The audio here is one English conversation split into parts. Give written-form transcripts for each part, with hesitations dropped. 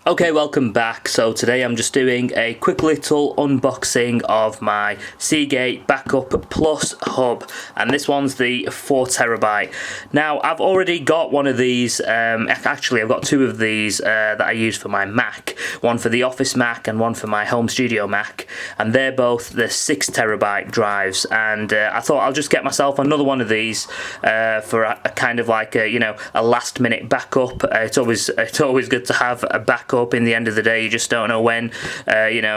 Okay, welcome back. So today I'm just doing a quick little unboxing of my Seagate Backup Plus hub, and this one's the 4TB. Now I've already got one of these, actually I've got two of these that I use for my Mac, one for the office Mac and one for my home studio Mac, and they're both the 6TB drives, and I thought I'll just get myself another one of these for a kind of like a, a last minute backup. It's always good to have a backup. In the end of the day, you just don't know when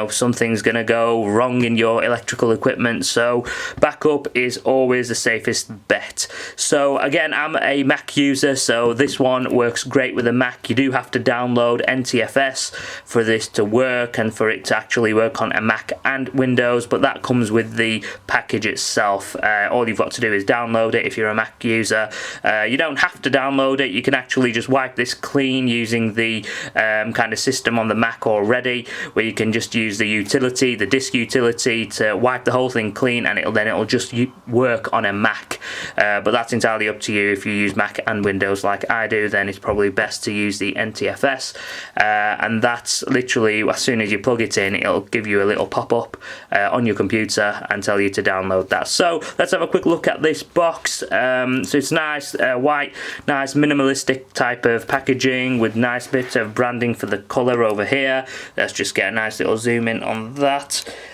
something's gonna go wrong in your electrical equipment, so backup is always the safest bet. So again, I'm a Mac user, so this one works great with a Mac. You do have to download NTFS for this to work and for it to actually work on a Mac and Windows, but that comes with the package itself. All you've got to do is download it if you're a Mac user. You don't have to download it. You can actually just wipe this clean using the kind of system on the Mac already, where you can just use the utility, the disk utility, to wipe the whole thing clean, and it'll just work on a Mac. But that's entirely up to you. If you use Mac and Windows like I do, then it's probably best to use the NTFS, and that's literally as soon as you plug it in, it'll give you a little pop-up on your computer and tell you to download that. So let's have a quick look at this box. So it's nice, white, nice minimalistic type of packaging with nice bit of branding for the colour over here. Let's just get a nice little zoom in on that.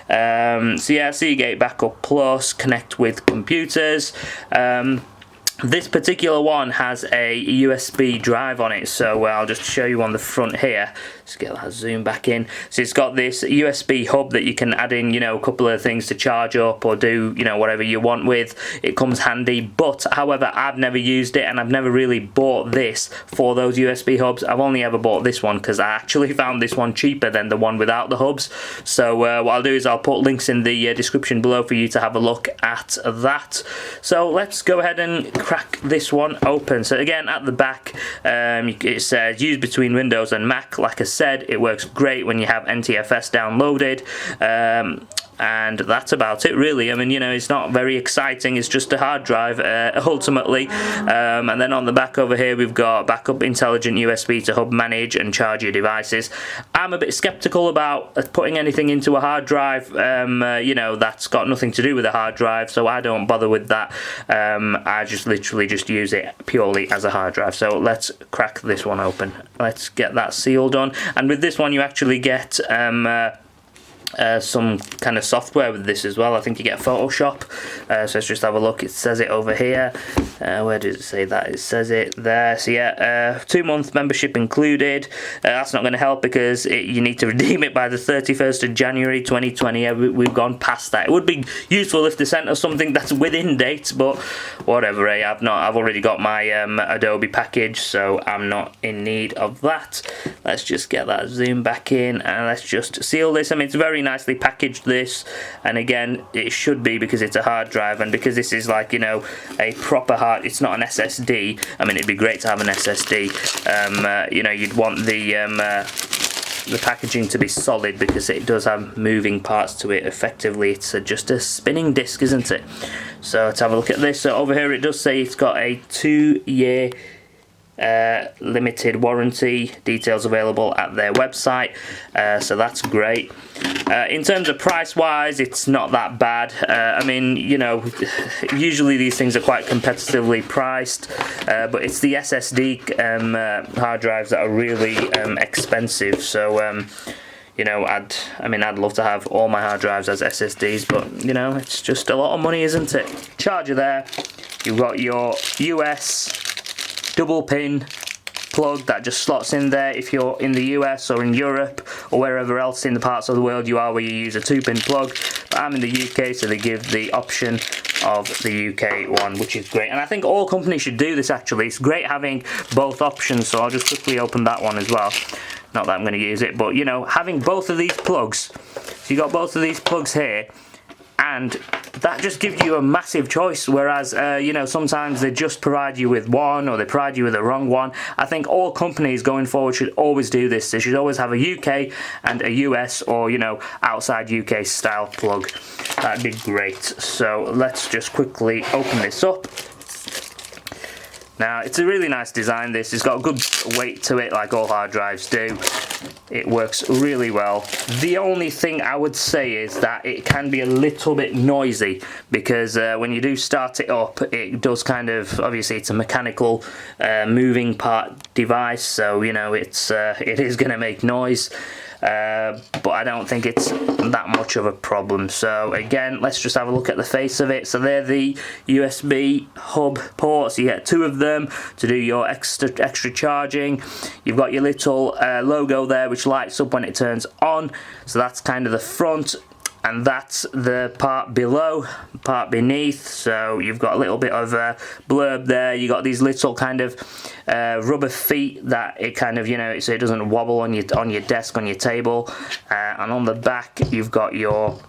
So yeah, Seagate Backup Plus, connect with computers. This particular one has a USB drive on it, so I'll just show you on the front here. Just get that zoom back in. So it's got this USB hub that you can add in, a couple of things to charge up or do, whatever you want with. It comes handy, but however, I've never used it and I've never really bought this for those USB hubs. I've only ever bought this one because I actually found this one cheaper than the one without the hubs. So what I'll do is I'll put links in the description below for you to have a look at that. So let's go ahead and crack this one open. So again, at the back, it says use between Windows and Mac. Like I said, it works great when you have NTFS downloaded, and that's about it really. I mean, it's not very exciting. It's just a hard drive ultimately, and then on the back over here we've got backup intelligent USB to hub, manage and charge your devices. I'm a bit skeptical about putting anything into a hard drive, that's got nothing to do with a hard drive, so I don't bother with that. I just literally just use it purely as a hard drive. So let's crack this one open. Let's get that sealed on, and with this one you actually get some kind of software with this as well. I think you get Photoshop, so let's just have a look. It says it over here. Where does it say that? It says it there. So yeah, 2-month membership included. That's not going to help because you need to redeem it by the 31st of January 2020. Yeah, we've gone past that. It would be useful if they sent us something that's within dates, but whatever. I've already got my Adobe package, so I'm not in need of that. Let's just get that zoom back in and let's just seal this. I mean, it's very nicely packaged, this, and again it should be because it's a hard drive, and because this is like a proper hard, it's not an SSD. I mean, it'd be great to have an SSD. You'd want the packaging to be solid because it does have moving parts to it. Effectively, it's just a spinning disc, isn't it? So let's have a look at this. So over here it does say it's got a 2-year limited warranty. Details available at their website, so that's great. In terms of price wise, it's not that bad. I mean, usually these things are quite competitively priced, but it's the SSD hard drives that are really expensive. So I'd love to have all my hard drives as SSDs, but it's just a lot of money, isn't it? Charger there. You've got your US double pin plug that just slots in there if you're in the US or in Europe or wherever else in the parts of the world you are where you use a 2-pin plug. But I'm in the UK, so they give the option of the UK one, which is great, and I think all companies should do this actually. It's great having both options, so I'll just quickly open that one as well. Not that I'm going to use it, but having both of these plugs, so you got both of these plugs here, and that just gives you a massive choice, whereas sometimes they just provide you with one or they provide you with the wrong one. I think all companies going forward should always do this. They should always have a UK and a US or outside UK style plug. That'd be great. So let's just quickly open this up. Now, it's a really nice design, this. It's got a good weight to it, like all hard drives do. It works really well. The only thing I would say is that it can be a little bit noisy, because when you do start it up, it does kind of, obviously it's a mechanical moving part device, so you know it is going to make noise. But I don't think it's that much of a problem. So again, let's just have a look at the face of it. So they're the USB hub ports. You get 2 of them to do your extra charging. You've got your little logo there which lights up when it turns on. So that's kind of the front. And that's the part below, part beneath. So you've got a little bit of a blurb there. You got these little kind of rubber feet that it kind of, you know, so it doesn't wobble on your desk, on your table. And on the back, you've got your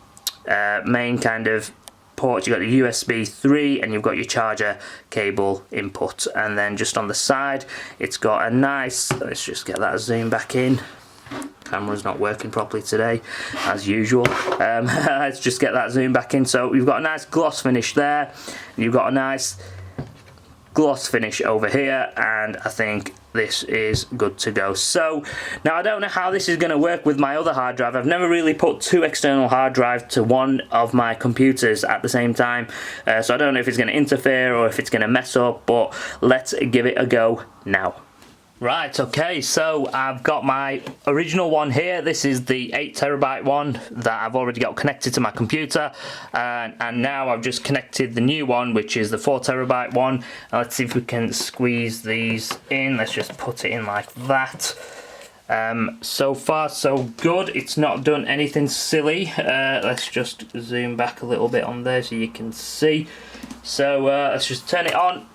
main kind of ports. You've got the USB 3 and you've got your charger cable input. And then just on the side, it's got a nice, let's just get that zoom back in. Camera's not working properly today, as usual. Let's just get that zoom back in. So you've got a nice gloss finish there, and you've got a nice gloss finish over here, and I think this is good to go. So now I don't know how this is going to work with my other hard drive. I've never really put 2 external hard drives to one of my computers at the same time, so I don't know if it's going to interfere or if it's going to mess up, but let's give it a go now. Right, okay, so I've got my original one here. This is the 8TB one that I've already got connected to my computer, and now I've just connected the new one, which is the 4TB one. Let's see if we can squeeze these in. Let's just put it in like that. So far so good. It's not done anything silly. Let's just zoom back a little bit on there so you can see. So let's just turn it on.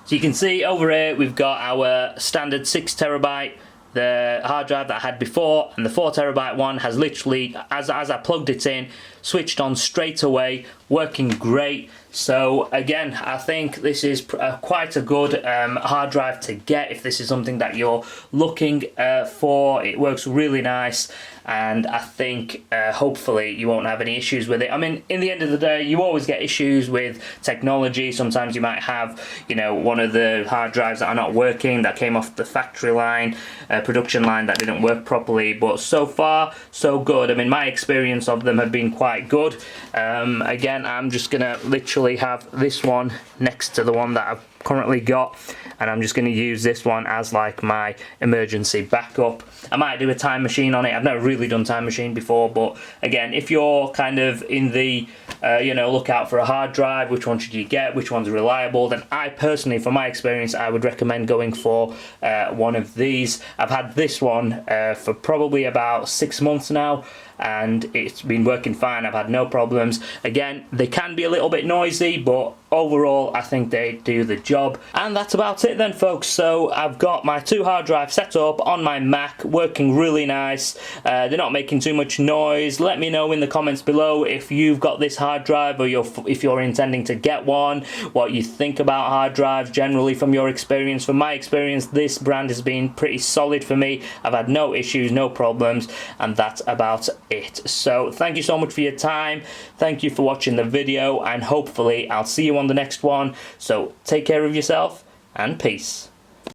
So you can see over here we've got our standard 6TB, the hard drive that I had before, and the 4TB one has literally, as I plugged it in, switched on straight away, working great. So again, I think this is quite a good hard drive to get if this is something that you're looking for. It works really nice, and I think hopefully you won't have any issues with it. I mean, in the end of the day, you always get issues with technology. Sometimes you might have, you know, one of the hard drives that are not working, that came off the factory line, production line, that didn't work properly. But so far, so good. I mean, my experience of them have been quite good. Again, I'm just gonna literally have this one next to the one that I've currently got, and I'm just going to use this one as like my emergency backup. I might do a time machine on it. I've never really done time machine before, but again, if you're kind of in the you know, look out for a hard drive, which one should you get, which one's reliable, then I personally, from my experience, I would recommend going for one of these. I've had this one for probably about 6 months now, and it's been working fine. I've had no problems. Again, they can be a little bit noisy, but overall I think they do the job. And that's about it then, folks. So I've got my 2 hard drives set up on my Mac, working really nice. They're not making too much noise. Let me know in the comments below if you've got this hard drive, or if you're intending to get one, what you think about hard drives generally from your experience. From my experience, this brand has been pretty solid for me. I've had no issues, no problems, and that's about it. So thank you so much for your time. Thank you for watching the video, and hopefully I'll see you on the next one. So take care of yourself, and peace.